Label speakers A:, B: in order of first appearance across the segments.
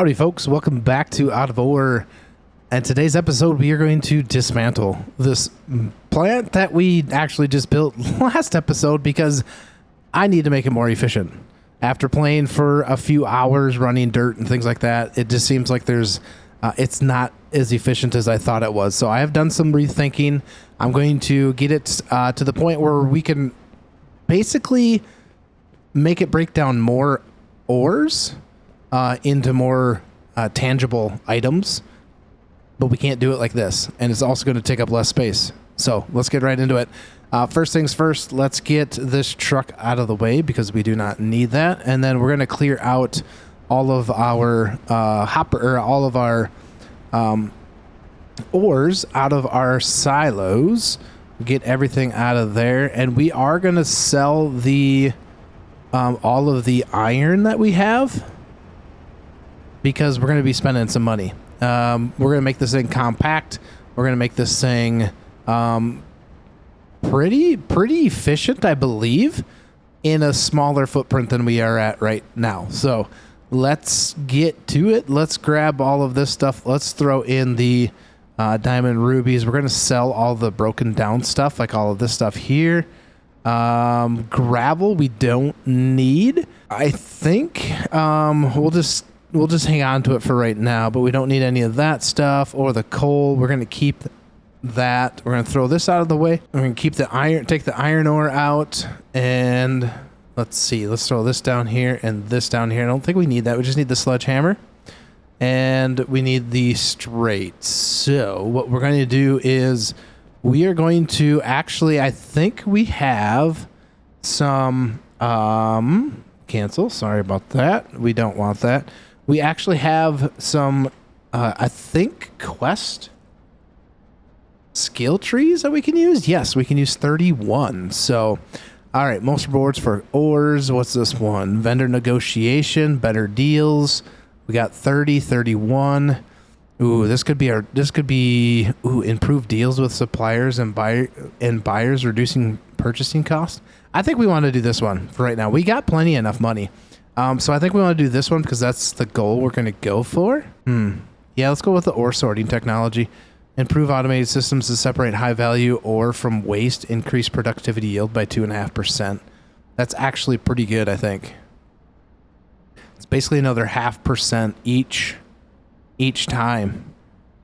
A: Howdy folks, welcome back to Out of Ore. And today's episode we are going to dismantle this plant that we actually just built last episode because I need to make it more efficient. After playing for a few hours running dirt and things like that, it just seems like it's not as efficient as I thought it was. So I have done some rethinking. I'm going to get it to the point where we can basically make it break down more ores into more tangible items, but we can't do it like this, and it's also going to take up less space. So let's get right into it. First things first, let's get this truck out of the way because we do not need that, and then we're going to clear out all of our ores out of our silos, get everything out of there, and we are going to sell the all of the iron that we have, because we're going to be spending some money. We're going to make this thing compact. We're going to make this thing pretty efficient, I believe, in a smaller footprint than we are at right now. So let's get to it. Let's grab all of this stuff. Let's throw in the diamond rubies. We're going to sell all the broken down stuff, like all of this stuff here. Gravel we don't need. I think we'll just hang on to it for right now, but we don't need any of that stuff or the coal. We're going to keep that. We're going to throw this out of the way. We're going to keep the iron, take the iron ore out, and let's see. Let's throw this down here and this down here. I don't think we need that. We just need the sledgehammer, and we need the straight. So what we're going to do is we are going to actually, I think we have some, cancel. Sorry about that. We don't want that. We actually have some, I think, quest skill trees that we can use. Yes, we can use 31. So, all right, most rewards for ores. What's this one? Vendor negotiation, better deals. We got 30, 31. Ooh, this could be improved deals with suppliers and buyers, reducing purchasing costs. I think we want to do this one for right now. We got plenty enough money. So I think we want to do this one because that's the goal we're going to go for. Yeah, let's go with the ore sorting technology. Improve automated systems to separate high value ore from waste. Increase productivity yield by 2.5%. That's actually pretty good, I think. It's basically another 0.5% each time.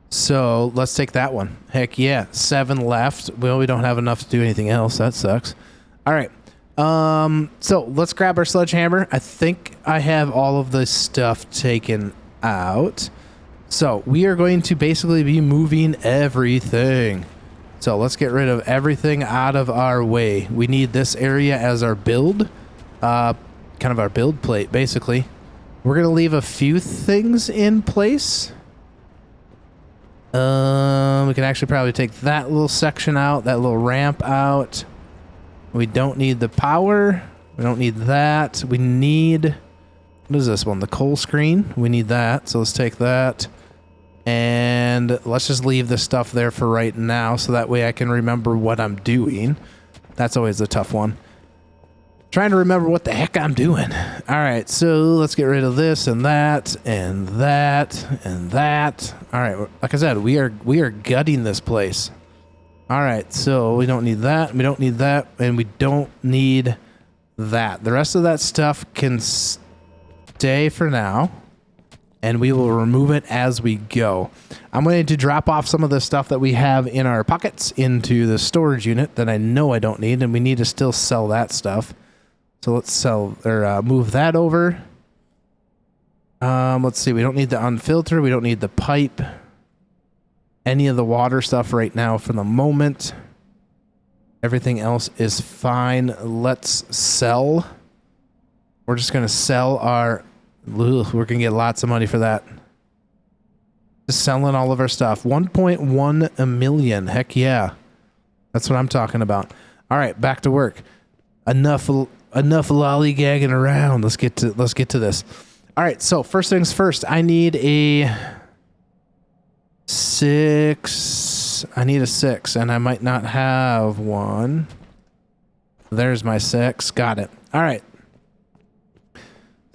A: So let's take that one. Heck yeah, 7 left. Well, we don't have enough to do anything else. That sucks. All right. So let's grab our sledgehammer. I think I have all of this stuff taken out. So we are going to basically be moving everything. So let's get rid of everything out of our way. We need this area as our build, kind of our build plate, basically. We're going to leave a few things in place. We can actually probably take that little section out, that little ramp out. We don't need the power. We don't need that. We need, what is this one? The coal screen. We need that. So let's take that. And let's just leave this stuff there for right now so that way I can remember what I'm doing. That's always a tough one. Trying to remember what the heck I'm doing. All right, so let's get rid of this and that and that and that. All right, like I said, we are gutting this place. All right, so we don't need that, we don't need that, and we don't need that. The rest of that stuff can stay for now, and we will remove it as we go. I'm going to drop off some of the stuff that we have in our pockets into the storage unit that I know I don't need, and we need to still sell that stuff. So let's sell or move that over. Let's see, we don't need the unfilter, we don't need the pipe. Any of the water stuff right now for the moment. Everything else is fine. Let's sell. We're just going to sell our... we're going to get lots of money for that. Just selling all of our stuff. 1.1 million. Heck yeah. That's what I'm talking about. All right, back to work. Enough lollygagging around. Let's get to this. All right, so first things first. I need a 6. I need a 6, and I might not have one. There's my 6. Got it. All right.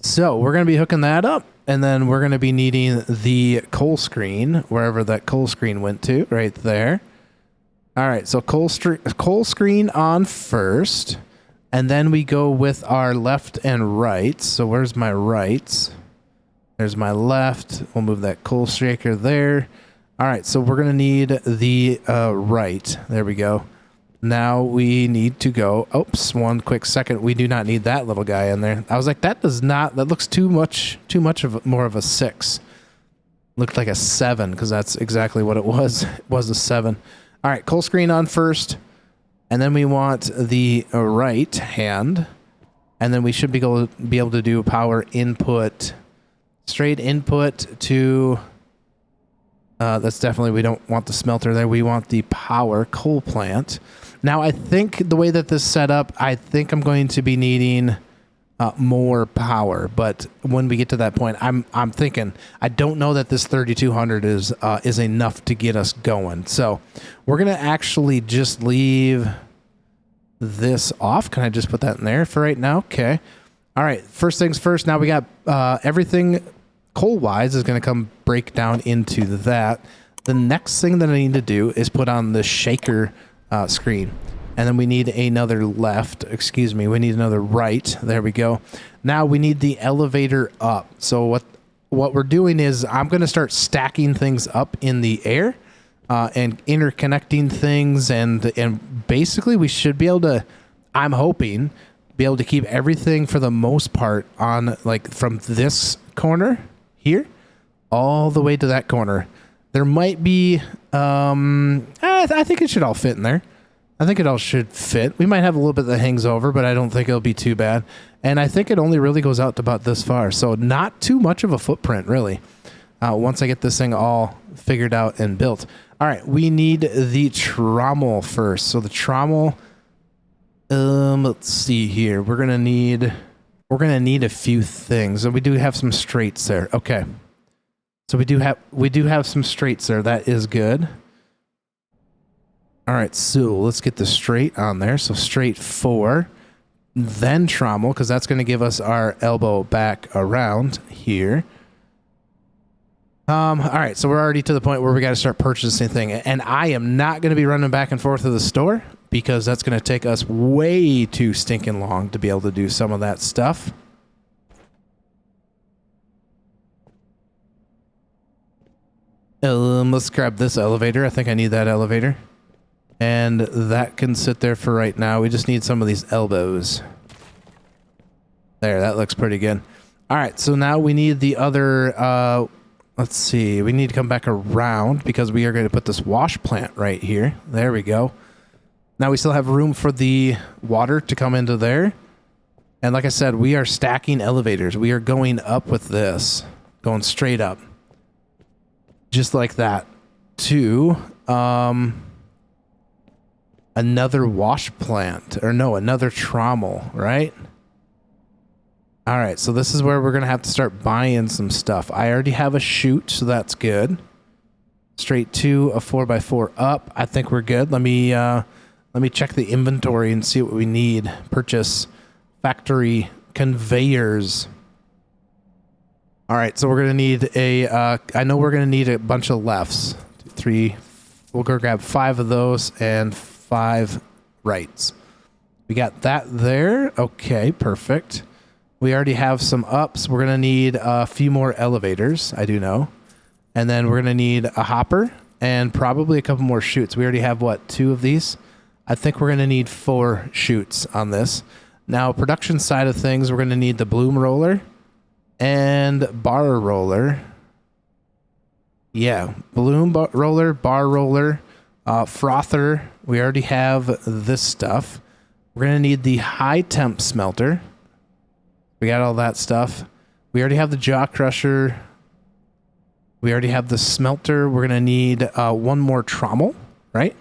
A: So we're going to be hooking that up, and then we're going to be needing the coal screen, wherever that coal screen went to, right there. All right, so coal screen on first, and then we go with our left and right. So where's my rights? There's my left. We'll move that coal shaker there. All right, so we're going to need the right. There we go. Now we need to go. Oops, one quick second. We do not need that little guy in there. I was like, that looks too much of more of a 6. Looked like a 7 because that's exactly what it was. It was a 7. All right, coal screen on first. And then we want the right hand. And then we should be able to do power input, straight input to... that's definitely, we don't want the smelter there. We want the power coal plant. Now, I think the way that this is set up, I think I'm going to be needing more power. But when we get to that point, I'm thinking, I don't know that this 3200 is enough to get us going. So we're going to actually just leave this off. Can I just put that in there for right now? Okay. All right. First things first. Now we got everything coal-wise is going to come break down into that. The next thing that I need to do is put on the shaker screen. And then we need another left. Excuse me. We need another right. There we go. Now we need the elevator up. So what we're doing is I'm going to start stacking things up in the air and interconnecting things. And basically we should be able to, I'm hoping, be able to keep everything for the most part on, like, from this corner here all the way to that corner. There might be I think it should all fit in there. I think it all should fit. We might have a little bit that hangs over, but I don't think it'll be too bad. And I think it only really goes out to about this far, so not too much of a footprint really once I get this thing all figured out and built. All right, we need the trommel first. So the trommel, let's see here. We're gonna need a few things, and we do have some straights there. Okay, so we do have some straights there. That is good. All right, so let's get the straight on there. So straight 4, then trommel, because that's going to give us our elbow back around here. All right, so we're already to the point where we got to start purchasing things, and I am not going to be running back and forth to the store because that's going to take us way too stinking long to be able to do some of that stuff. Let's grab this elevator. I think I need that elevator. And that can sit there for right now. We just need some of these elbows. There, that looks pretty good. All right, so now we need the other, let's see. We need to come back around because we are going to put this wash plant right here. There we go. Now we still have room for the water to come into there. And like I said, we are stacking elevators. We are going up with this, going straight up. Just like that. To another wash plant. Or no, another trommel, right? All right, so this is where we're going to have to start buying some stuff. I already have a chute, so that's good. Straight to a 4x4 up. I think we're good. Let me check the inventory and see what we need. Purchase factory conveyors. All right, so we're going to need I know we're going to need a bunch of lefts. 2, 3, we'll go grab 5 of those and 5 rights. We got that there. Okay, perfect. We already have some ups. We're going to need a few more elevators, I do know. And then we're going to need a hopper and probably a couple more chutes. We already have, what, 2 of these? I think we're going to need 4 chutes on this. Now, production side of things, we're going to need the bloom roller and bar roller. Yeah, roller, bar roller, frother. We already have this stuff. We're going to need the high temp smelter. We got all that stuff. We already have the jaw crusher. We already have the smelter. We're going to need one more trommel, right?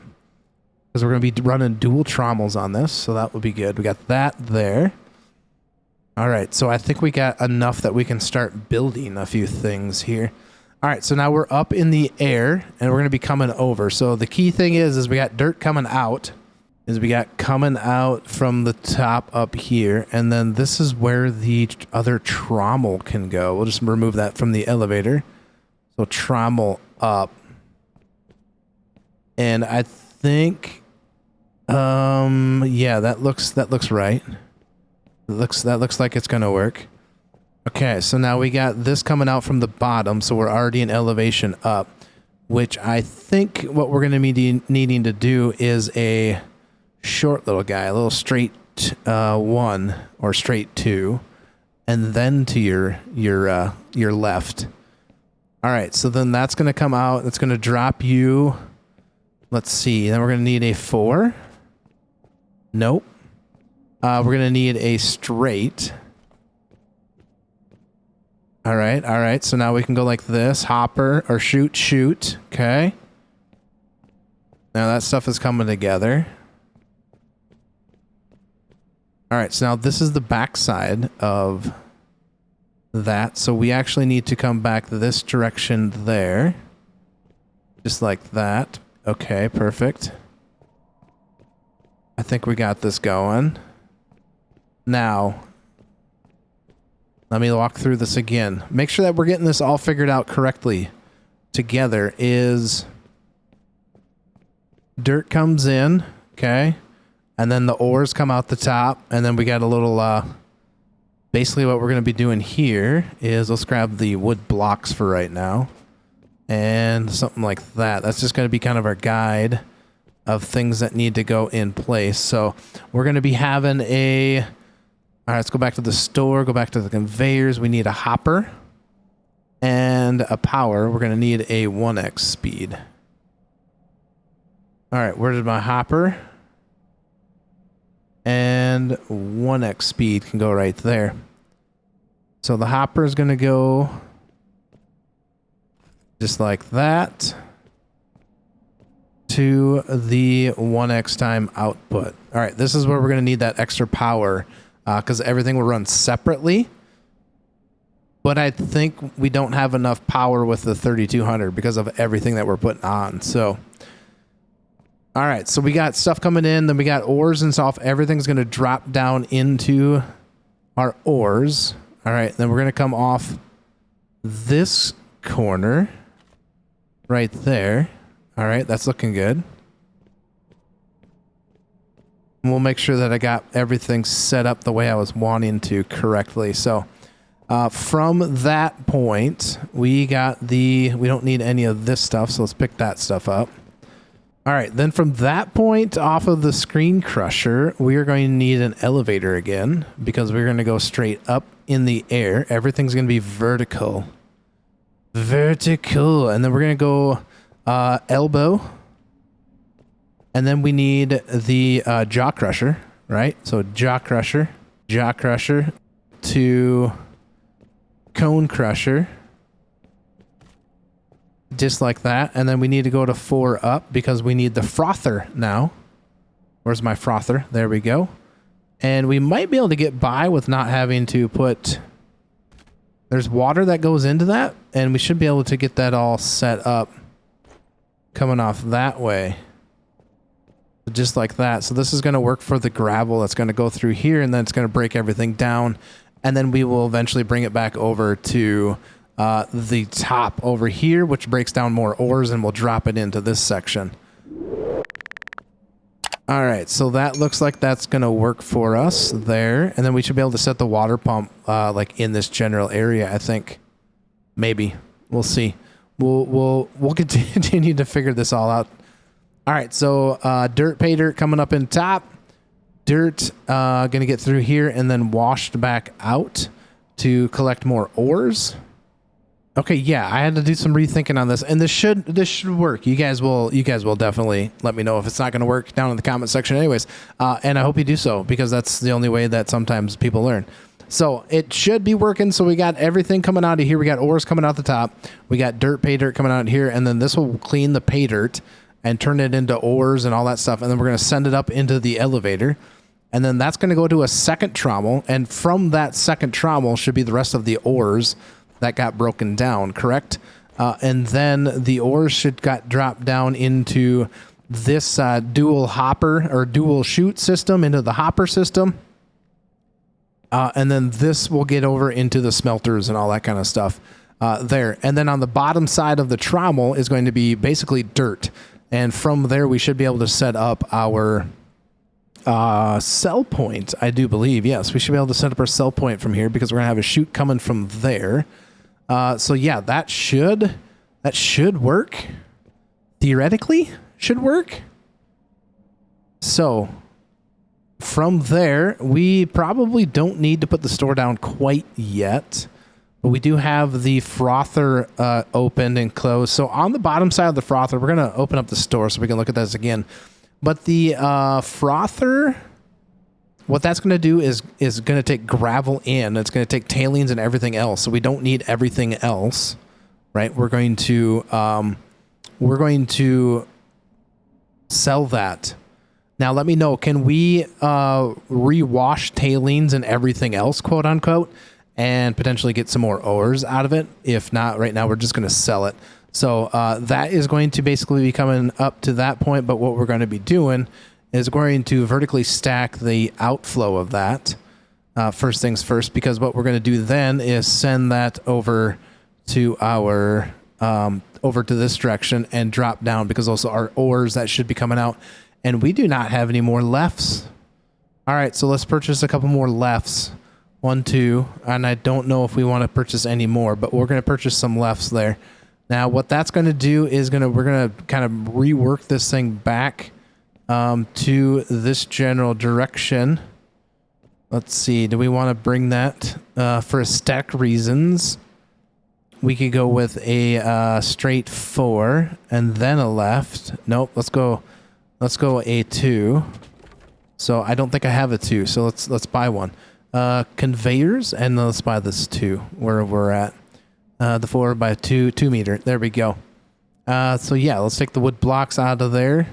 A: Because we're going to be running dual trommels on this, so that would be good. We got that there. All right, so I think we got enough that we can start building a few things here. All right, so now we're up in the air, and we're going to be coming over. So the key thing is we got dirt coming out. is we got coming out from the top up here, and then this is where the other trommel can go. We'll just remove that from the elevator. So trommel up. And I think yeah, that looks right. That looks like it's gonna work. Okay, so now we got this coming out from the bottom, so we're already in elevation up, which I think what we're gonna be needing to do is a short little guy, a little straight 1 or straight 2, and then to your left. All right, so then that's gonna come out. It's gonna drop you. Let's see. Then we're gonna need a 4. Nope. We're gonna need a straight. All right. So now we can go like this, hopper or shoot. Okay. Now that stuff is coming together. All right, so now this is the backside of that. So we actually need to come back this direction there. Just like that. Okay, perfect. I think we got this going. Now, let me walk through this again. Make sure that we're getting this all figured out correctly together. Is dirt comes in, okay? And then the ores come out the top, and then we got a little, basically what we're going to be doing here is, let's grab the wood blocks for right now. And something like that. That's just going to be kind of our guide of things that need to go in place. So we're going to be having a... All right, let's go back to the store, go back to the conveyors. We need a hopper and a power. We're going to need a 1x speed. All right, where did my hopper? And 1x speed can go right there. So the hopper is going to go just like that to the 1x time output. All right, this is where we're going to need that extra power because everything will run separately. But I think we don't have enough power with the 3200 because of everything that we're putting on. So, all right, so we got stuff coming in, then we got ores and stuff. Everything's going to drop down into our ores. All right, then we're going to come off this corner right there. All right, that's looking good. And we'll make sure that I got everything set up the way I was wanting to correctly. So from that point, we don't need any of this stuff, so let's pick that stuff up. All right, then from that point off of the screen crusher, we are going to need an elevator again because we're going to go straight up in the air. Everything's going to be vertical. Vertical. And then we're going to go elbow. And then we need the jaw crusher, right? So jaw crusher to cone crusher. Just like that. And then we need to go to 4 up because we need the frother now. Where's my frother? There we go. And we might be able to get by with not having to put... There's water that goes into that, and we should be able to get that all set up coming off that way. Just like that. So this is going to work for the gravel that's going to go through here, and then it's going to break everything down. And then we will eventually bring it back over to the top over here, which breaks down more ores, and we'll drop it into this section. All right, so that looks like that's going to work for us there. And then we should be able to set the water pump like in this general area, I think. Maybe. We'll see. We'll continue to figure this all out. All right, so pay dirt coming up in top. Dirt going to get through here and then washed back out to collect more ores. Okay, yeah, I had to do some rethinking on this, and this should work. You guys will definitely let me know if it's not going to work down in the comment section, anyways. And I hope you do so because that's the only way that sometimes people learn. So it should be working. So we got everything coming out of here. We got ores coming out the top. We got pay dirt coming out here, and then this will clean the pay dirt and turn it into ores and all that stuff. And then we're going to send it up into the elevator, and then that's going to go to a second trommel, and from that second trommel should be the rest of the ores that got broken down, correct? And then the ores should got dropped down into this dual hopper or dual chute system into the hopper system. And then this will get over into the smelters and all that kind of stuff there. And then on the bottom side of the trommel is going to be basically dirt. And from there, we should be able to set up our sell point, I do believe. Yes, we should be able to set up our sell point from here because we're going to have a chute coming from there. So yeah, that should work. Theoretically, should work. So from there, we probably don't need to put the store down quite yet, but we do have the frother opened and closed. So on the bottom side of the frother, we're going to open up the store so we can look at this again. But the frother, what that's going to do is going to take gravel in. It's going to take tailings and everything else. So we don't need everything else, right? We're going to sell that. Now let me know, can we rewash tailings and everything else, quote unquote, and potentially get some more ores out of it? If not, right now we're just going to sell it. So that is going to basically be coming up to that point, but what we're going to be doing is going to vertically stack the outflow of that first things first, because what we're going to do then is send that over to our over to this direction and drop down, because those are ores that should be coming out. And we do not have any more lefts. All right, so let's purchase a couple more lefts. 1, 2, and I don't know if we want to purchase any more, but we're going to purchase some lefts there. Now, what that's going to do is we're going to kind of rework this thing back to this general direction. Let's see. Do we want to bring that for aesthetic reasons? We could go with a straight 4 and then a left. Nope. Let's go a 2. So I don't think I have a 2. So let's buy one. Conveyors, and let's buy this 2 where we're at. The 4 by 2 meter. There we go. So yeah, let's take the wood blocks out of there.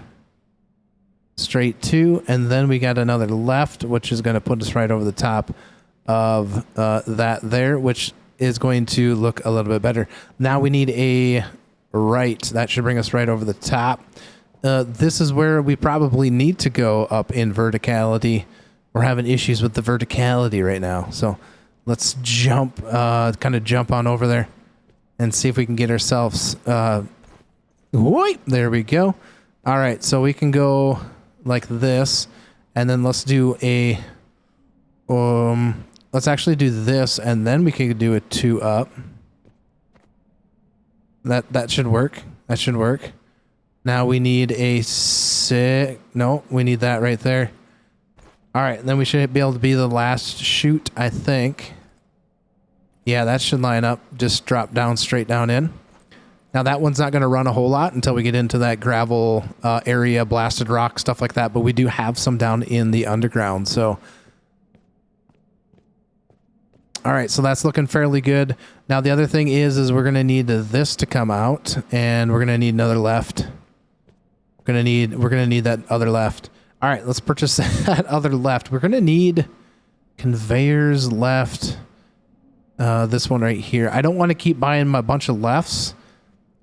A: Straight 2, and then we got another left, which is going to put us right over the top of that there, which is going to look a little bit better. Now we need a right. That should bring us right over the top. This is where we probably need to go up in verticality. We're having issues with the verticality right now. So let's jump, kind of jump on over there and see if we can get ourselves, there we go. All right. So we can go like this, and then let's do a, let's actually do this, and then we can do a 2 up. That should work. That should work. Now we need a 6. No, we need that right there. All right, then we should be able to be the last chute, I think. Yeah, that should line up. Just drop down, straight down in. Now that one's not going to run a whole lot until we get into that gravel area, blasted rock, stuff like that. But we do have some down in the underground. So, all right, so that's looking fairly good. Now the other thing is we're going to need this to come out, and we're going to need another left. We're going to need that other left. All right, let's purchase that other left. We're going to need conveyors left. This one right here. I don't want to keep buying a bunch of lefts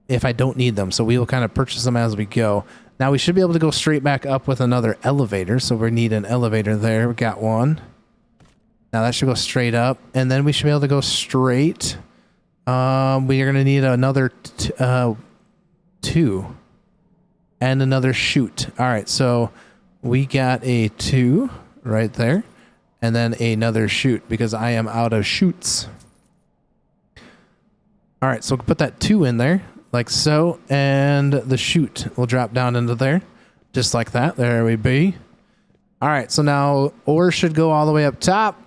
A: if I don't need them. So we will kind of purchase them as we go. Now we should be able to go straight back up with another elevator. So we need an elevator there. We got one. Now that should go straight up. And then we should be able to go straight. We are going to need another 2 and another chute. All right, so we got a 2 right there, and then another chute because I am out of chutes. All right, so we'll put that 2 in there like so, and the chute will drop down into there just like that. There we be. All right, so now ore should go all the way up top.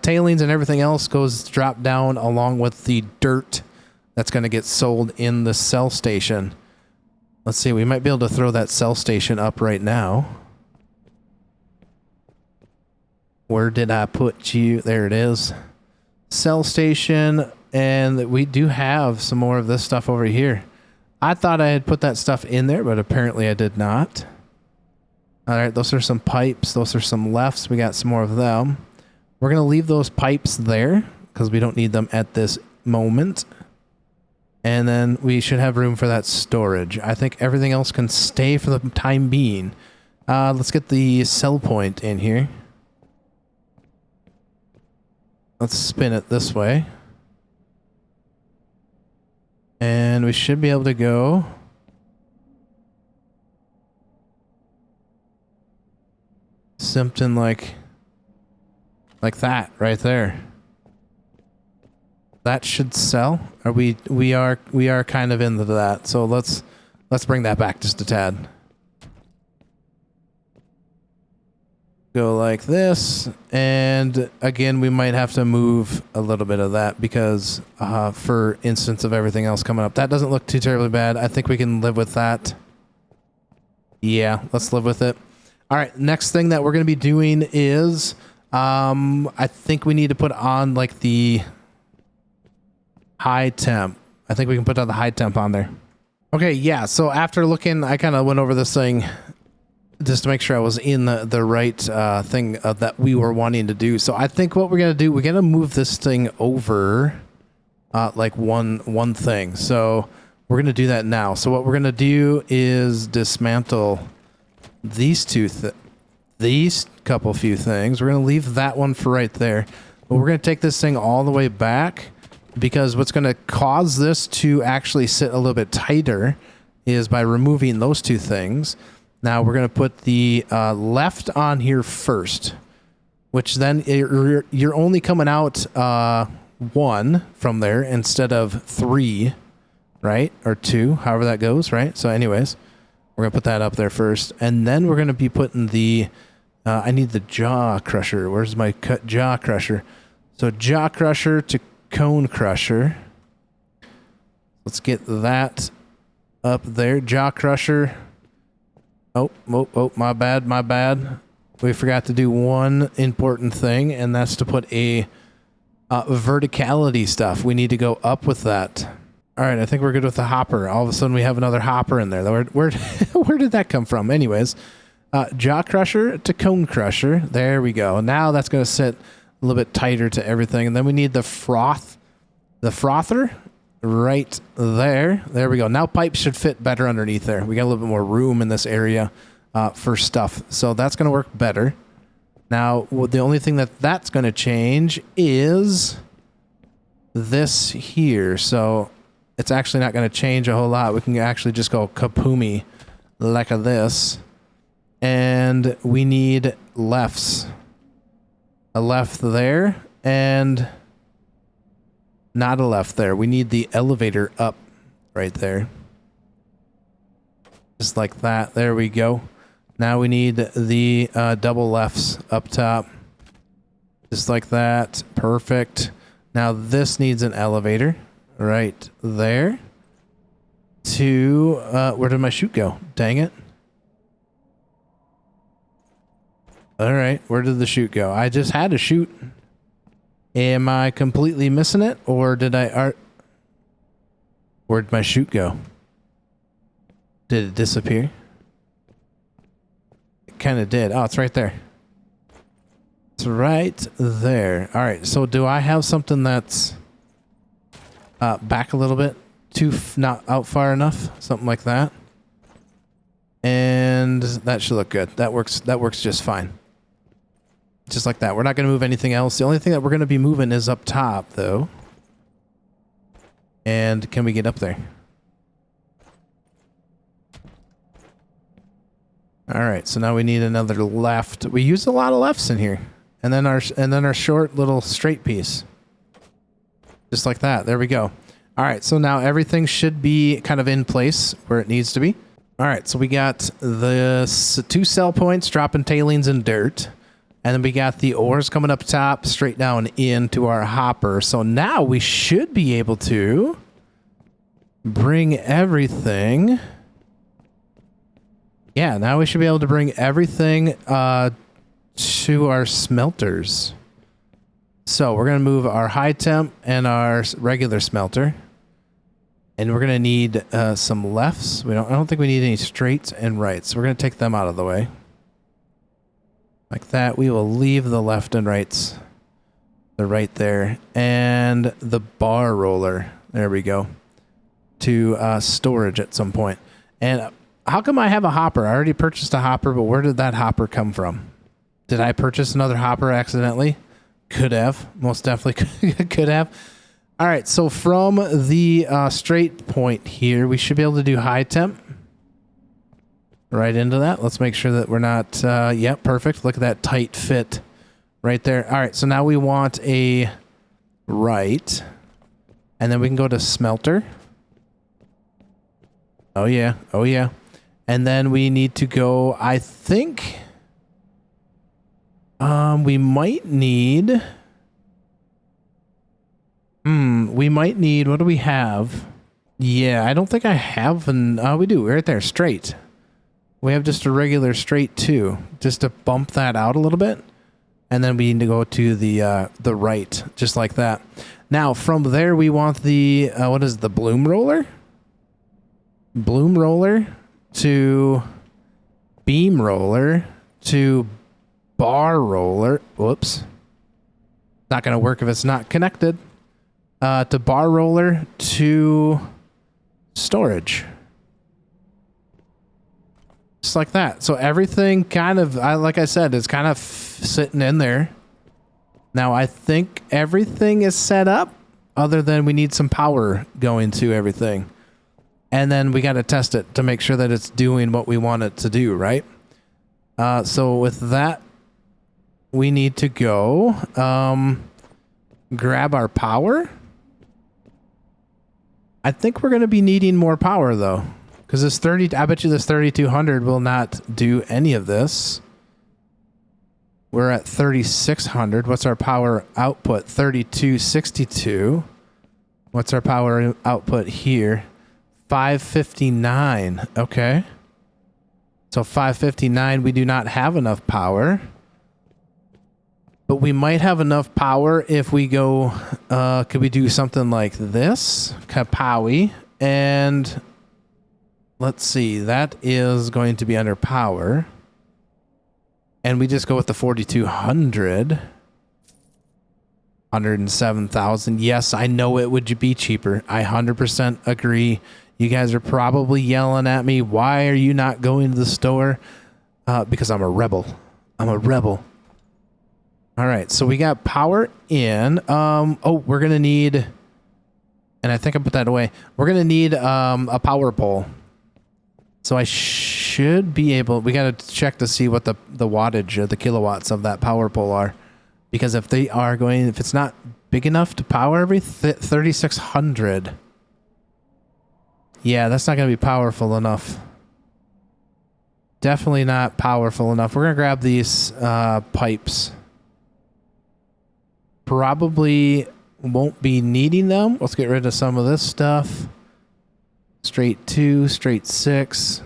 A: Tailings and everything else goes drop down along with the dirt that's going to get sold in the sell station. Let's see, we might be able to throw that sell station up right now. Where did I put you? There it is. Sell station, and we do have some more of this stuff over here. I thought I had put that stuff in there, but apparently I did not. All right, those are some pipes. Those are some lefts. We got some more of them. We're going to leave those pipes there because we don't need them at this moment. And then we should have room for that storage. I think everything else can stay for the time being. Let's get the sell point in here. Let's spin it this way. And we should be able to go something like that right there. That should sell. We are kind of into that. So let's bring that back just a tad. Go like this, and again we might have to move a little bit of that because for instance of everything else coming up. That doesn't look too terribly bad. I think we can live with that. Yeah, let's live with it. All right, next thing that we're going to be doing is I think we need to put on like the high temp. I think we can put on the high temp on there. Okay, yeah, so after looking, I kind of went over this thing just to make sure I was in the right thing that we were wanting to do. So I think what we're going to do, we're going to move this thing over like one thing. So we're going to do that now. So what we're going to do is dismantle these these couple few things. We're going to leave that one for right there. But we're going to take this thing all the way back because what's going to cause this to actually sit a little bit tighter is by removing those two things. Now we're going to put the left on here first, which then you're only coming out 1 from there instead of 3, right? Or 2, however that goes, right? So anyways, we're going to put that up there first. And then we're going to be putting the, I need the jaw crusher. Where's my jaw crusher? So jaw crusher to cone crusher. Let's get that up there. Jaw crusher. Oh, my bad. We forgot to do one important thing, and that's to put a verticality stuff. We need to go up with that. All right, I think we're good with the hopper. All of a sudden, we have another hopper in there. Where did that come from? Anyways, jaw crusher to cone crusher. There we go. Now that's going to sit a little bit tighter to everything. And then we need the frother. Right there. There we go. Now pipes should fit better underneath there. We got a little bit more room in this area for stuff. So that's going to work better. Now, the only thing that's going to change is this here. So it's actually not going to change a whole lot. We can actually just go kapoomy like this. And we need lefts. A left there and not a left there. We need the elevator up right there. Just like that. There we go. Now we need the double lefts up top. Just like that. Perfect. Now this needs an elevator right there. To, where did my chute go? Dang it. All right. Where did the chute go? I just had a chute. Am I completely missing it, or did where'd my chute go? Did it disappear? It kind of did. Oh, it's right there. It's right there. All right, so do I have something that's back a little bit? Not out far enough? Something like that? And that should look good. That works just fine. Just like that. We're not going to move anything else. The only thing that we're going to be moving is up top, though. And can we get up there? All right. So now we need another left. We used a lot of lefts in here, and then our short little straight piece. Just like that. There we go. All right. So now everything should be kind of in place where it needs to be. All right. So we got the 2 sell points, dropping tailings and dirt. And then we got the ores coming up top, straight down into our hopper. So now we should be able to bring everything. Yeah, now we should be able to bring everything to our smelters. So we're going to move our high temp and our regular smelter. And we're going to need some lefts. I don't think we need any straights and rights. We're going to take them out of the way. Like that. We will leave the left and rights. The right there. And the bar roller. There we go. to storage at some point. And how come I have a hopper? I already purchased a hopper, but where did that hopper come from? Did I purchase another hopper accidentally? Could have. Most definitely could have. All right, so from the straight point here, we should be able to do high temp. Right into that. Let's make sure that we're not... yep, perfect. Look at that tight fit right there. All right, so now we want a right. And then we can go to smelter. Oh, yeah. Oh, yeah. And then we need to go, I think... we might need... we might need... What do we have? Yeah, I don't think I have an... we do. Right there. Straight. We have just a regular straight too. Just to bump that out a little bit. And then we need to go to the right. Just like that. Now, from there, we want the... what is it, the bloom roller? Bloom roller to beam roller to bar roller. Whoops. Not going to work if it's not connected. To bar roller to storage. Just like that. So everything kind of, like I said, is kind of sitting in there. Now I think everything is set up other than we need some power going to everything. And then we got to test it to make sure that it's doing what we want it to do, right? So with that, we need to go grab our power. I think we're going to be needing more power, though. Because this 30, I bet you this 3200 will not do any of this. We're at 3600. What's our power output? 3262. What's our power output here? 559. Okay. So 559, we do not have enough power. But we might have enough power if we go, could we do something like this? Kapowie. And let's see, that is going to be under power. And we just go with the 4200. 107,000. Yes, I know it would be cheaper. I 100% agree. You guys are probably yelling at me. Why are you not going to the store? Because I'm a rebel. I'm a rebel. All right, so we got power in. Oh, we're going to need, and I think I put that away. We're going to need a power pole. So I should be able, we got to check to see what the wattage or the kilowatts of that power pole are. Because if they are going, if it's not big enough to power every 3600. Yeah, that's not going to be powerful enough. Definitely not powerful enough. We're going to grab these pipes. Probably won't be needing them. Let's get rid of some of this stuff. Straight 2, straight 6.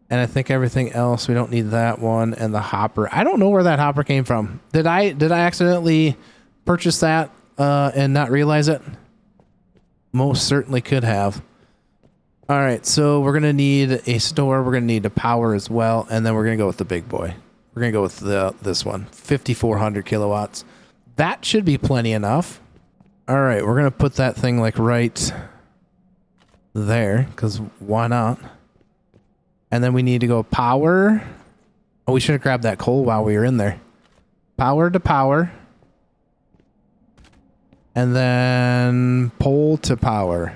A: And I think everything else, we don't need that one. And the hopper. I don't know where that hopper came from. Did I accidentally purchase that and not realize it? Most certainly could have. All right, so we're going to need a store. We're going to need a power as well. And then we're going to go with the big boy. We're going to go with this one. 5,400 kilowatts. That should be plenty enough. All right, we're going to put that thing like right there, because why not? And then we need to go power. Oh, we should have grabbed that coal while we were in there. Power to power. And then pole to power.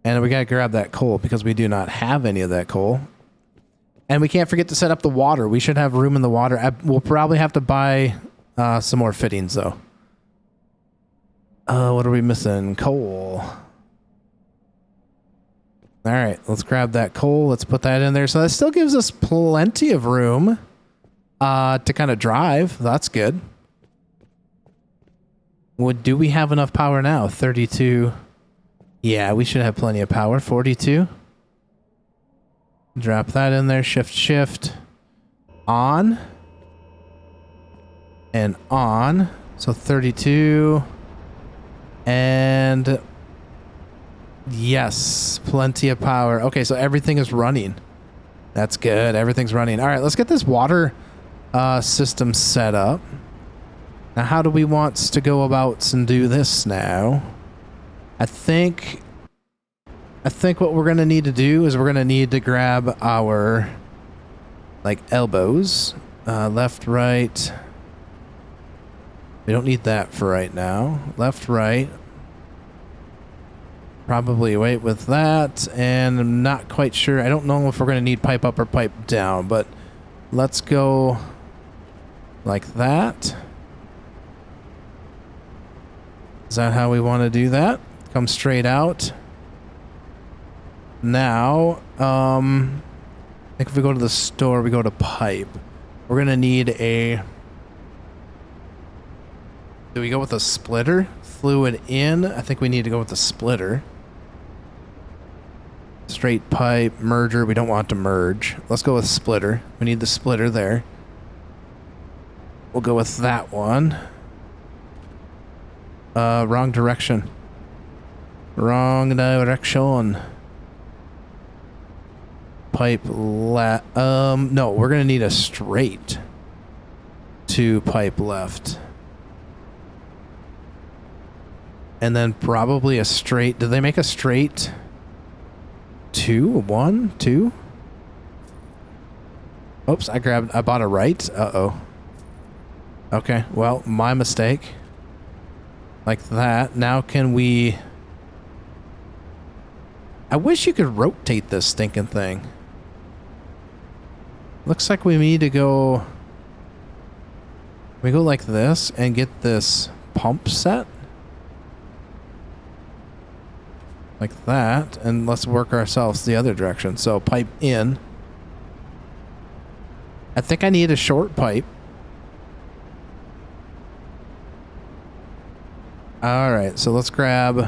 A: And we got to grab that coal because we do not have any of that coal. And we can't forget to set up the water. We should have room in the water. We'll probably have to buy some more fittings, though. What are we missing? Coal. All right, let's grab that coal. Let's put that in there. So that still gives us plenty of room to kind of drive. That's good. Do we have enough power now? 32. Yeah, we should have plenty of power. 42. Drop that in there. Shift, shift. On. And on. So 32. And yes, plenty of power. Okay, so everything is running. That's good. Everything's running. All right, let's get this water system set up. Now, how do we want to go about and do this now? I think what we're going to need to do is we're going to need to grab our like elbows, left, right. We don't need that for right now. Left, right. Probably wait with that, and I'm not quite sure. I don't know if we're going to need pipe up or pipe down, but let's go like that. Is that how we want to do that? Come straight out. Now, I think if we go to the store, we go to pipe. We're going to need a... Do we go with a splitter? Fluid in? I think we need to go with a splitter. Straight pipe, merger. We don't want to merge. Let's go with splitter. We need the splitter there. We'll go with that one. Wrong direction. Wrong direction. Pipe left. No, we're gonna need a straight to pipe left. And then probably a straight. Did they make a straight? 2? 1? 2? Oops, I bought a right. Uh-oh. Okay, well, my mistake. Like that. Now can we... I wish you could rotate this stinking thing. Looks like we need to go... We go like this and get this pump set. Like that. And let's work ourselves the other direction. So pipe in. I think I need a short pipe. Alright, so let's grab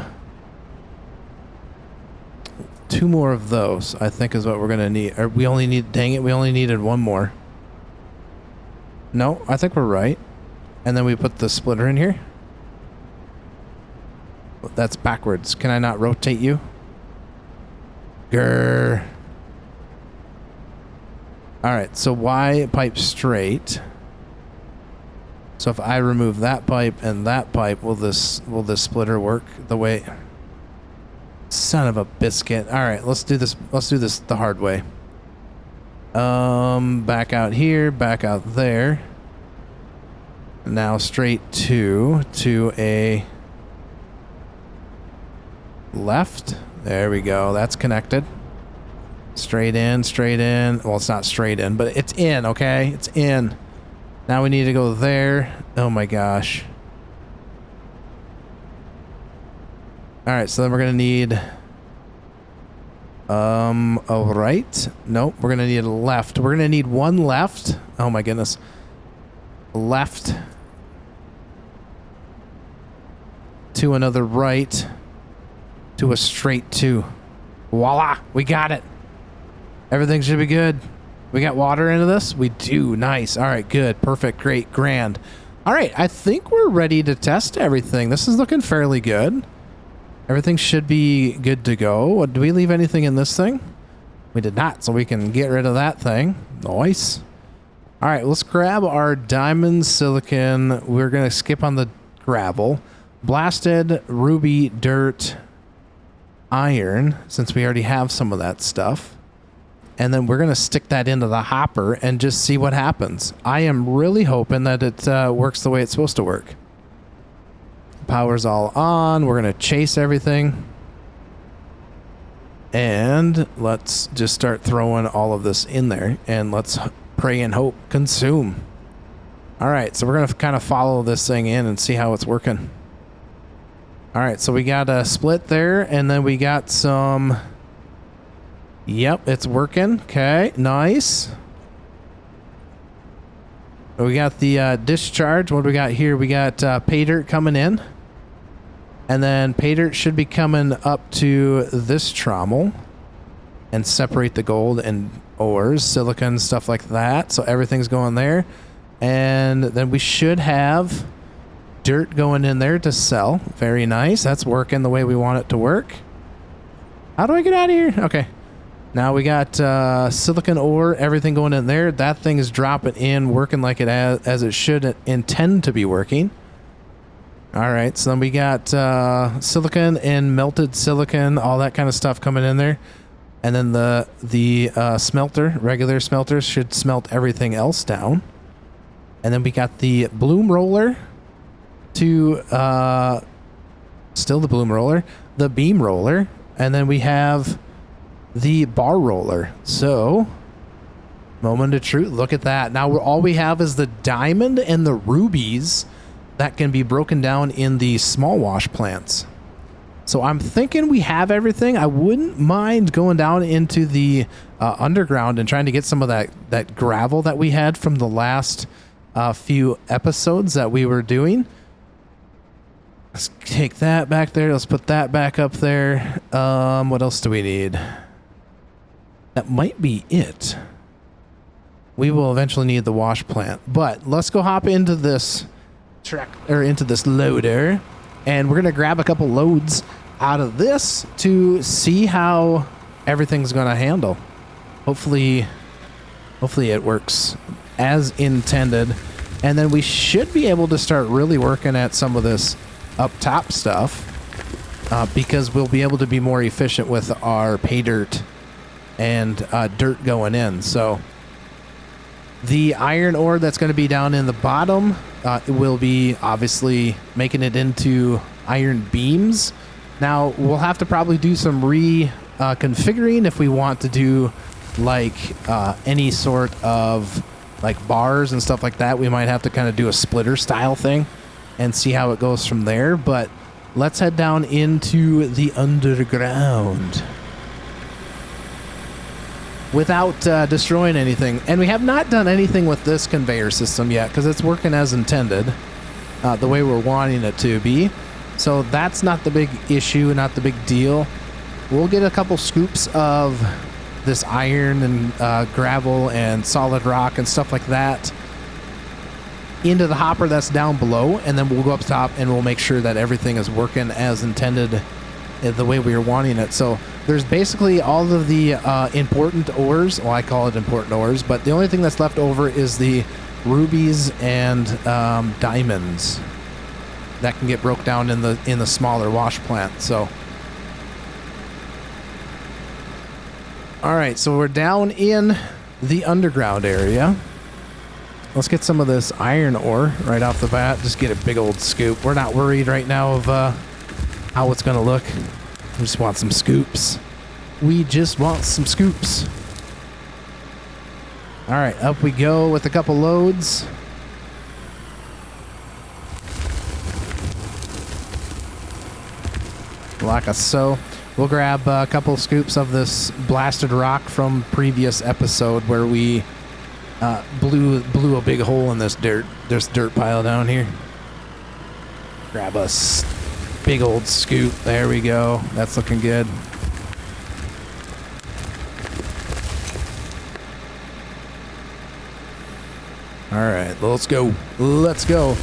A: 2 more of those, I think is what we're going to need. Or we only need, dang it, we only needed 1 more. No, I think we're right. And then we put the splitter in here. That's backwards. Can I not rotate you? Grr. Alright, so why pipe straight? So if I remove that pipe and that pipe, will this splitter work the way? Son of a biscuit. All right, let's do this. Let's do this the hard way. Back out here, back out there. Now straight to a left. There we go. That's connected. Straight in, straight in. Well, it's not straight in, but it's in, okay? It's in. Now we need to go there. Oh my gosh. Alright, so then we're gonna need a right. Nope, we're gonna need a left. We're gonna need 1 left. Oh my goodness. Left to another right to a straight 2. Voila! We got it. Everything should be good. We got water into this? We do. Nice. All right, good. Perfect. Great. Grand. All right, I think we're ready to test everything. This is looking fairly good. Everything should be good to go. Did we leave anything in this thing? We did not, so we can get rid of that thing. Nice. All right, let's grab our diamond silicon. We're going to skip on the gravel. Blasted, ruby, dirt, iron, since we already have some of that stuff. And then we're going to stick that into the hopper and just see what happens. I am really hoping that it works the way it's supposed to work. Power's all on. We're going to chase everything. And let's just start throwing all of this in there. And let's pray and hope. Consume. All right, so we're going to kind of follow this thing in and see how it's working. All right, so we got a split there. And then we got some... Yep, it's working. Okay, nice. We got the discharge. What do we got here? We got pay dirt coming in. And then pay dirt should be coming up to this trommel and separate the gold and ores, silicon, stuff like that. So everything's going there. And then we should have dirt going in there to sell. Very nice. That's working the way we want it to work. How do I get out of here? Okay. Now we got silicon ore, everything going in there. That thing is dropping in, working like it as it should intend to be working. All right, so then we got silicon and melted silicon, all that kind of stuff coming in there. And then the smelter, regular smelters, should smelt everything else down. And then we got the bloom roller to still the bloom roller, the beam roller, and then we have the bar roller. So, moment of truth, look at that. Now all we have is the diamond and the rubies that can be broken down in the small wash plants. So I'm thinking we have everything. I wouldn't mind going down into the underground and trying to get some of that gravel that we had from the last few episodes that we were doing. Let's take that back there. Let's put that back up there. What else do we need? That might be it. We will eventually need the wash plant, but let's go hop into this truck or into this loader, and we're gonna grab a couple loads out of this to see how everything's gonna handle. Hopefully it works as intended, and then we should be able to start really working at some of this up top stuff because we'll be able to be more efficient with our pay dirt and dirt going in. So the iron ore that's going to be down in the bottom will be obviously making it into iron beams. Now we'll have to probably do some configuring if we want to do like any sort of like bars and stuff like that. We might have to kind of do a splitter style thing and see how it goes from there. But let's head down into the underground without destroying anything. And we have not done anything with this conveyor system yet because it's working as intended, the way we're wanting it to be. So that's not the big issue, not the big deal. We'll get a couple scoops of this iron and gravel and solid rock and stuff like that into the hopper that's down below, and then we'll go up top and we'll make sure that everything is working as intended the way we were wanting it. So there's basically all of the important ores. Well, I call it important ores, but the only thing that's left over is the rubies and diamonds that can get broke down in the smaller wash plant. So, all right, so we're down in the underground area. Let's get some of this iron ore right off the bat. Just get a big old scoop. We're not worried right now of how it's going to look. We just want some scoops. We just want some scoops. All right, up we go with a couple loads. Like so. We'll grab a couple scoops of this blasted rock from previous episode where we blew a big hole in this dirt pile down here. Grab a big old scoop. There we go. That's looking good. All right, let's go. Let's go.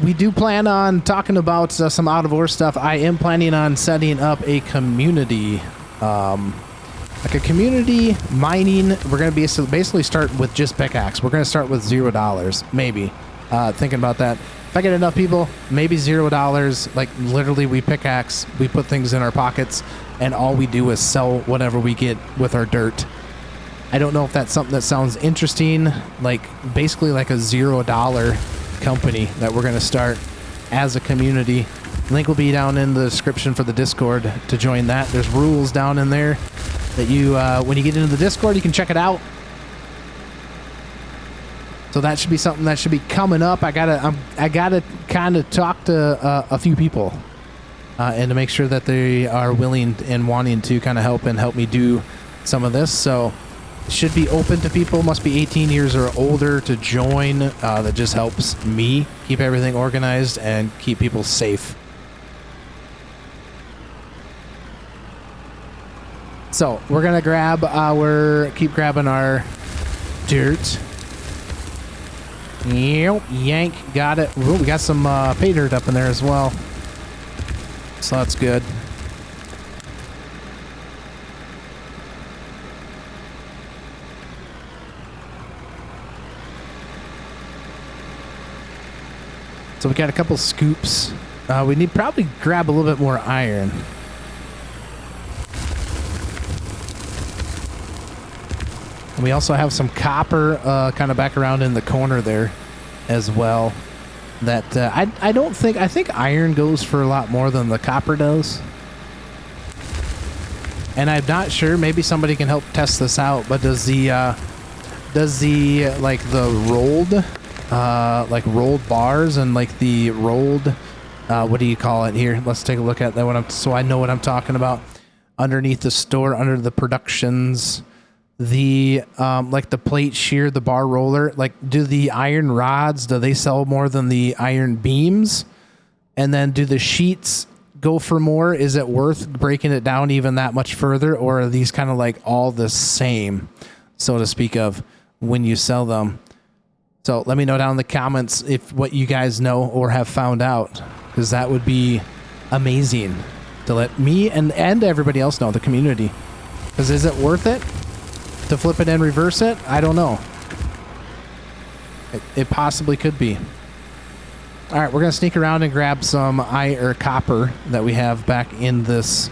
A: We do plan on talking about some out of ore stuff. I am planning on setting up a community, like a community mining. We're going to basically start with just pickaxe. We're going to start with $0, maybe. Thinking about that. If I get enough people, maybe $0. Like literally, we pickaxe, we put things in our pockets, and all we do is sell whatever we get with our dirt. I don't know if that's something that sounds interesting. Like basically like a $0 company that we're going to start as a community. Link will be down in the description for the Discord to join that. There's rules down in there that you, when you get into the Discord, you can check it out. So that should be something that should be coming up. I gotta kind of talk to a few people and to make sure that they are willing and wanting to kind of help me do some of this. So it should be open to people. Must be 18 years or older to join. That just helps me keep everything organized and keep people safe. So we're gonna keep grabbing our dirt. Yep, yank, got it. Ooh, we got some pay dirt up in there as well, so that's good. So we got a couple scoops. We need probably grab a little bit more iron. And we also have some copper kind of back around in the corner there as well. That I don't think, I think iron goes for a lot more than the copper does. And I'm not sure, maybe somebody can help test this out, but does the like the rolled bars and like the rolled what do you call it here? Let's take a look at that one so I know what I'm talking about. Underneath the store, under the productions, the like the plate shear, the bar roller, like do the iron rods, do they sell more than the iron beams? And then do the sheets go for more? Is it worth breaking it down even that much further, or are these kind of like all the same, so to speak, of when you sell them? So let me know down in the comments if what you guys know or have found out, because that would be amazing to let me and everybody else know, the community. Because is it worth it to flip it and reverse it? I don't know. It possibly could be. All right, we're going to sneak around and grab some iron or copper that we have back in this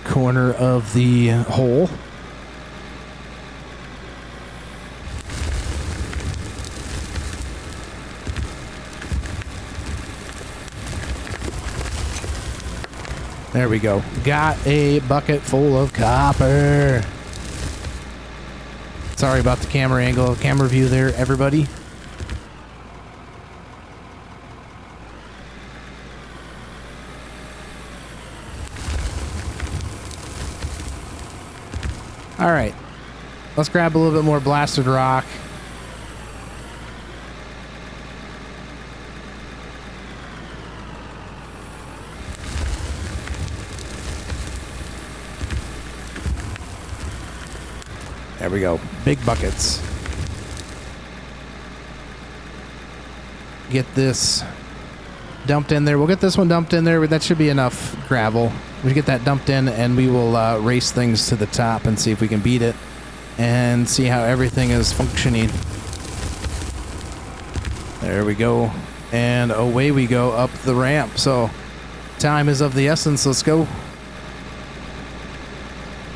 A: corner of the hole. There we go. Got a bucket full of copper. Sorry about the camera angle, camera view there, everybody. All right, let's grab a little bit more blasted rock. There we go. Big buckets. Get this dumped in there. We'll get this one dumped in there. That should be enough gravel. We get that dumped in, and we will race things to the top and see if we can beat it and see how everything is functioning. There we go. And away we go up the ramp. So time is of the essence. Let's go.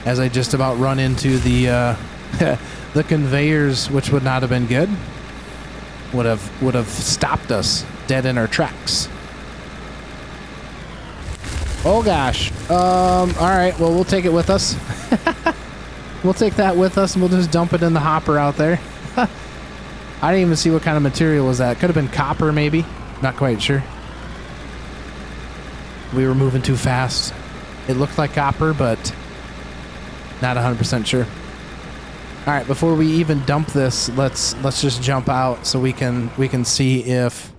A: As I just about run into the the conveyors, which would not have been good. Would have stopped us dead in our tracks. Oh gosh. All right. Well, we'll take it with us. We'll take that with us, and we'll just dump it in the hopper out there. I didn't even see what kind of material was that. Could have been copper, maybe. Not quite sure. We were moving too fast. It looked like copper, but not 100% sure. All right. Before we even dump this, let's just jump out so we can see if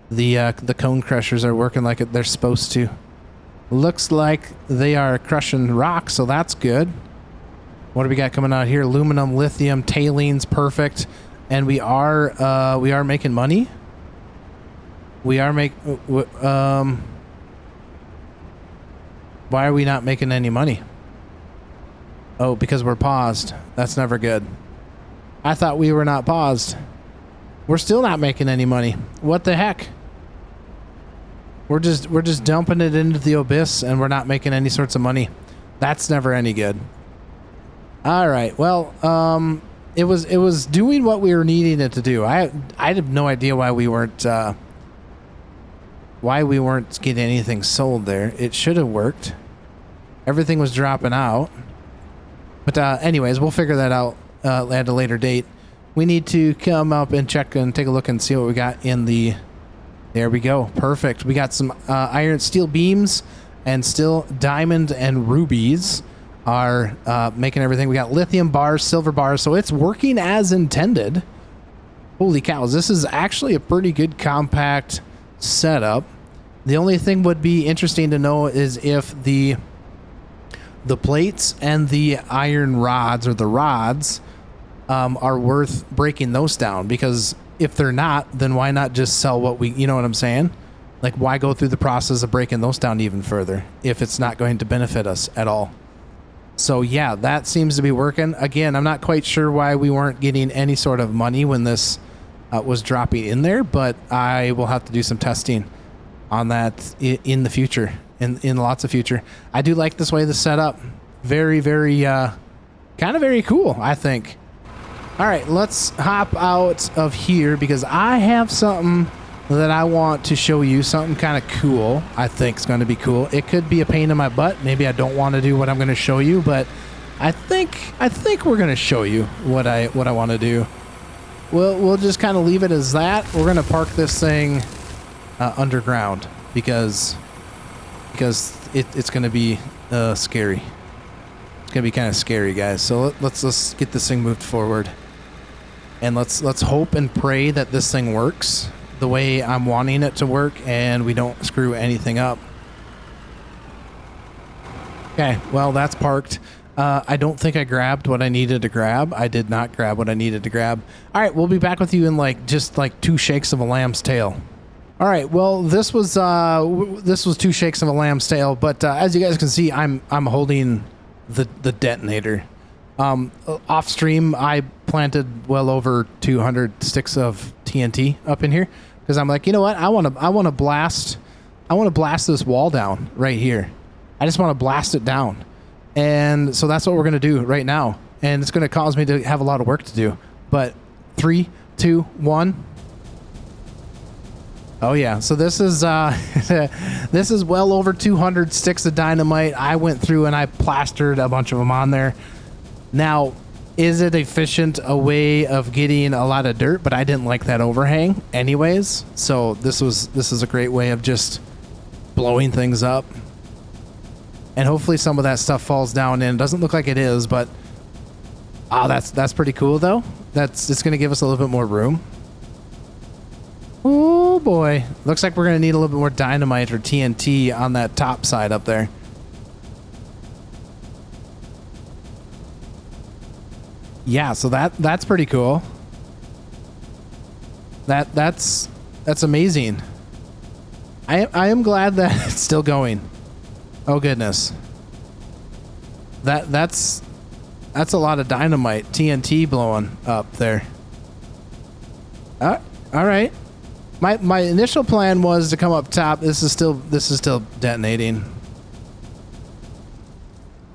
A: the cone crushers are working like they're supposed to. Looks like they are crushing rock, so that's good. What do we got coming out here? Aluminum, lithium, tailings, perfect. And we are making money. We are why are we not making any money? Oh, because we're paused. That's never good. I thought we were not paused. We're still not making any money. What the heck? We're just dumping it into the abyss, and we're not making any sorts of money. That's never any good. All right. Well, it was doing what we were needing it to do. I have no idea why we weren't getting anything sold there. It should have worked. Everything was dropping out. But anyways, we'll figure that out at a later date. We need to come up and check and take a look and see what we got in the... There we go. Perfect. We got some iron steel beams, and still diamond and rubies are making everything. We got lithium bars, silver bars, so it's working as intended. Holy cows. This is actually a pretty good compact setup. The only thing would be interesting to know is if the plates and the iron rods, or the rods, are worth breaking those down, because if they're not, then why not just sell what we, you know what I'm saying? Like, why go through the process of breaking those down even further if it's not going to benefit us at all? So yeah, that seems to be working. Again, I'm not quite sure why we weren't getting any sort of money when this was dropping in there, but I will have to do some testing on that in the future, in lots of future. I do like this way this set up. Very, very, kind of very cool, I think. All right, let's hop out of here because I have something that I want to show you, something kind of cool. I think it's going to be cool. It could be a pain in my butt. Maybe I don't want to do what I'm going to show you, but I think we're going to show you what I want to do. We'll just kind of leave it as that. We're going to park this thing underground because it's going to be scary. It's going to be kind of scary, guys. So let's get this thing moved forward. And let's hope and pray that this thing works the way I'm wanting it to work and we don't screw anything up. Okay, well, that's parked. I don't think I grabbed what I needed to grab. I did not grab what I needed to grab. All right, we'll be back with you in just 2 shakes of a lamb's tail. All right, well, this was 2 shakes of a lamb's tail, but as you guys can see, I'm holding the detonator. Off stream, I planted well over 200 sticks of TNT up in here because I'm like, you know what? I want to blast this wall down right here. I just want to blast it down. And so that's what we're going to do right now. And it's going to cause me to have a lot of work to do. But 3, 2, 1. Oh yeah. So this is this is well over 200 sticks of dynamite. I went through and I plastered a bunch of them on there. Now, is it efficient a way of getting a lot of dirt? But I didn't like that overhang anyways. So this is a great way of just blowing things up. And hopefully some of that stuff falls down in. It doesn't look like it is, but that's pretty cool though. It's going to give us a little bit more room. Oh boy. Looks like we're going to need a little bit more dynamite or TNT on that top side up there. Yeah, so that's pretty cool. That's amazing. I am glad that it's still going. Oh goodness. That's a lot of dynamite, TNT blowing up there. All right. My initial plan was to come up top. This is still detonating.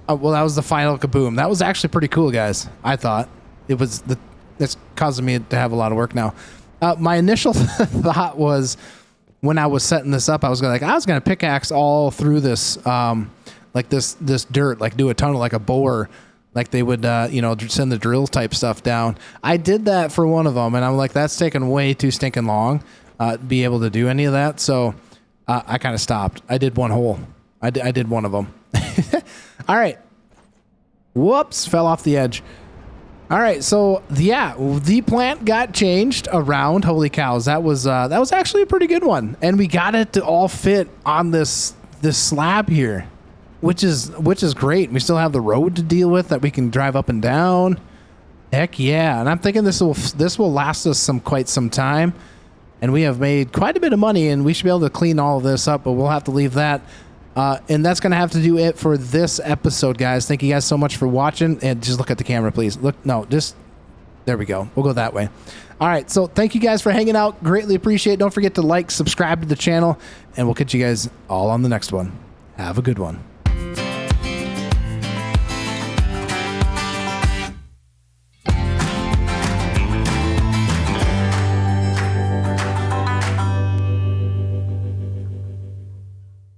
A: Oh, well, that was the final kaboom. That was actually pretty cool, guys. I thought it's causing me to have a lot of work now. My initial thought was, when I was setting this up, I was gonna pickaxe all through this, this dirt, like do a tunnel like a borer, like they would, send the drill type stuff down. I did that for one of them, and I'm like, that's taking way too stinking long, to be able to do any of that. So I kind of stopped. I did one hole. I did one of them. All right. Whoops, fell off the edge. All right, so yeah, the plant got changed around. Holy cows, that was actually a pretty good one, and we got it to all fit on this slab here, which is great. We still have the road to deal with that we can drive up and down. Heck yeah, and I'm thinking this will last us quite some time, and we have made quite a bit of money, and we should be able to clean all of this up, but we'll have to leave that. And that's going to have to do it for this episode, guys. Thank you guys so much for watching. And just look at the camera, please. There we go. We'll go that way. All right. So thank you guys for hanging out. Greatly appreciate it. Don't forget to like, subscribe to the channel, and we'll catch you guys all on the next one. Have a good one.